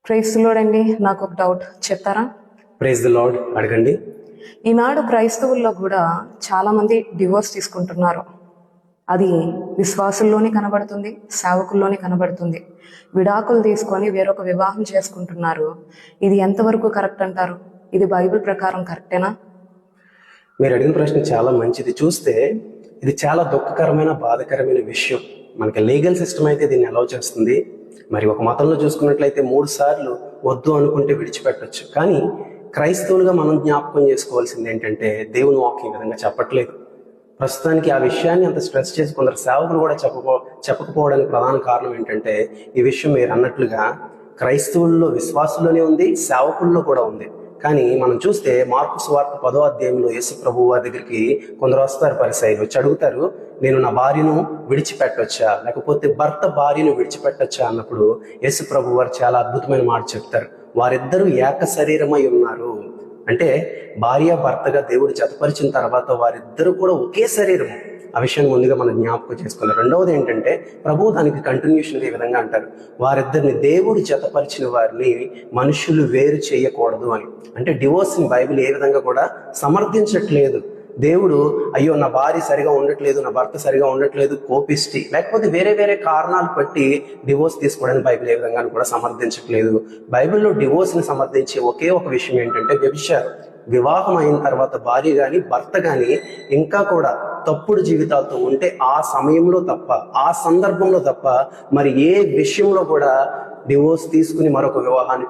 Praise the lord అండి. నాకు ఒక డౌట్ చెప్తారా? Praise the lord. అడగండి. ఈనాడు క్రైస్తవుల్లో కూడా చాలా మంది డివోర్స్ తీసుకుంటున్నారు. అది విశ్వాసుల్లోనే కనబడుతుంది, సేవకుల్లోనే కనబడుతుంది. విడాకులు తీసుకొని వేరొక వివాహం చేసుకుంటున్నారు. ఇది ఎంతవరకు కరెక్ట్ అంటారు? ఇది బైబిల్ ప్రకారం కరెక్టేనా? మీరు అడిగిన ప్రశ్న చాలా మంచిది. చూస్తే ఇది చాలా దుఃఖకరమైన, బాధాకరమైన విషయం. మనకి లీగల్ సిస్టమ్ అయితే దీన్ని అలౌ చేస్తుంది. మరి ఒక మతంలో చూసుకున్నట్లయితే 3 సార్లు వద్దు అనుకుంటే విడిచిపెట్టచ్చు. కానీ క్రైస్తవులుగా మనం జ్ఞాపకం చేసుకోవాల్సింది ఏంటంటే, దేవుని వాక్యం ఈ విధంగా చెప్పట్లేదు. ప్రస్తుతానికి ఆ విషయాన్ని అంత స్ట్రెస్ చేసి కొందరు సేవకులు కూడా చెప్పకపోవడానికి ప్రధాన కారణం ఏంటంటే, ఈ విషయం మీరు అన్నట్లుగా క్రైస్తవుల్లో, విశ్వాసుల్లోనే ఉంది, సేవకుల్లో కూడా ఉంది. కానీ మనం చూస్తే మార్కు సువార్త 10వ అధ్యాయంలో యేసు ప్రభువు వారి దగ్గరికి కొందరు వస్తారు, పరిసయ్యులు వచ్చి అడుగుతారు, నేను నా భార్యను విడిచిపెట్టొచ్చా, లేకపోతే భర్త భార్యను విడిచిపెట్టొచ్చా అన్నప్పుడు యేసు ప్రభు వారు చాలా అద్భుతమైన మాట చెప్తారు. వారిద్దరూ ఏక శరీరమై ఉన్నారు. అంటే భార్య భర్తగా దేవుడు జతపరిచిన తర్వాత వారిద్దరూ కూడా ఒకే శరీరము. ఆ విషయాన్ని ముందుగా మనం జ్ఞాపకం చేసుకోవాలి. రెండవది ఏంటంటే, ప్రభువు దానికి కంటిన్యూషన్ ఈ విధంగా అంటారు, వారిద్దరిని దేవుడు జతపరిచిన వారిని మనుషులు వేరు చేయకూడదు అని. అంటే డివోర్స్ని బైబిల్ ఏ విధంగా కూడా సమర్థించట్లేదు. దేవుడు అయ్యో నా భార్య సరిగా ఉండట్లేదు, నా భర్త సరిగా ఉండట్లేదు, కోపిష్టి, లేకపోతే వేరే వేరే కారణాలు బట్టి డివోర్స్ తీసుకోవడానికి బైబిల్ ఏ విధంగా కూడా సమర్థించట్లేదు. బైబిల్లో డివోర్స్ని సమర్థించే ఒకే ఒక విషయం ఏంటంటే వ్యభిచారం. వివాహం అయిన తర్వాత భార్య కానీ భర్త కానీ ఇంకా కూడా తప్పుడు జీవితాలతో ఉంటే ఆ సమయంలో తప్ప, ఆ సందర్భంలో తప్ప మరి ఏ విషయంలో కూడా డివోర్స్ తీసుకుని మరొక వివాహాన్ని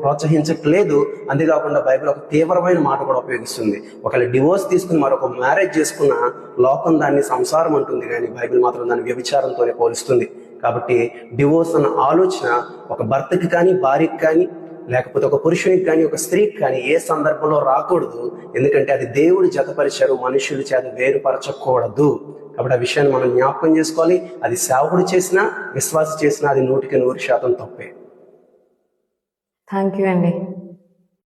ప్రోత్సహించట్లేదు. అంతేకాకుండా బైబిల్ ఒక తీవ్రమైన మాట కూడా ఉపయోగిస్తుంది. ఒకవేళ డివోర్స్ తీసుకుని మరొక మ్యారేజ్ చేసుకున్న లోకం దాన్ని సంసారం అంటుంది, కానీ బైబిల్ మాత్రం దాన్ని వ్యభిచారంతోనే పోలుస్తుంది. కాబట్టి డివోర్స్ అన్న ఆలోచన ఒక భర్తకి కానీ, భార్యకి కానీ, లేకపోతే ఒక పురుషునికి కానీ, ఒక స్త్రీకి కానీ ఏ సందర్భంలో రాకూడదు. ఎందుకంటే అది దేవుడు జతపరిచారు, మనుషుల చేత వేరుపరచకూడదు. కాబట్టి ఆ విషయాన్ని మనం జ్ఞాపకం చేసుకోవాలి. అది సేవకుడు చేసినా, విశ్వాసి చేసినా అది 100% తప్పే. థ్యాంక్ యూ అండి.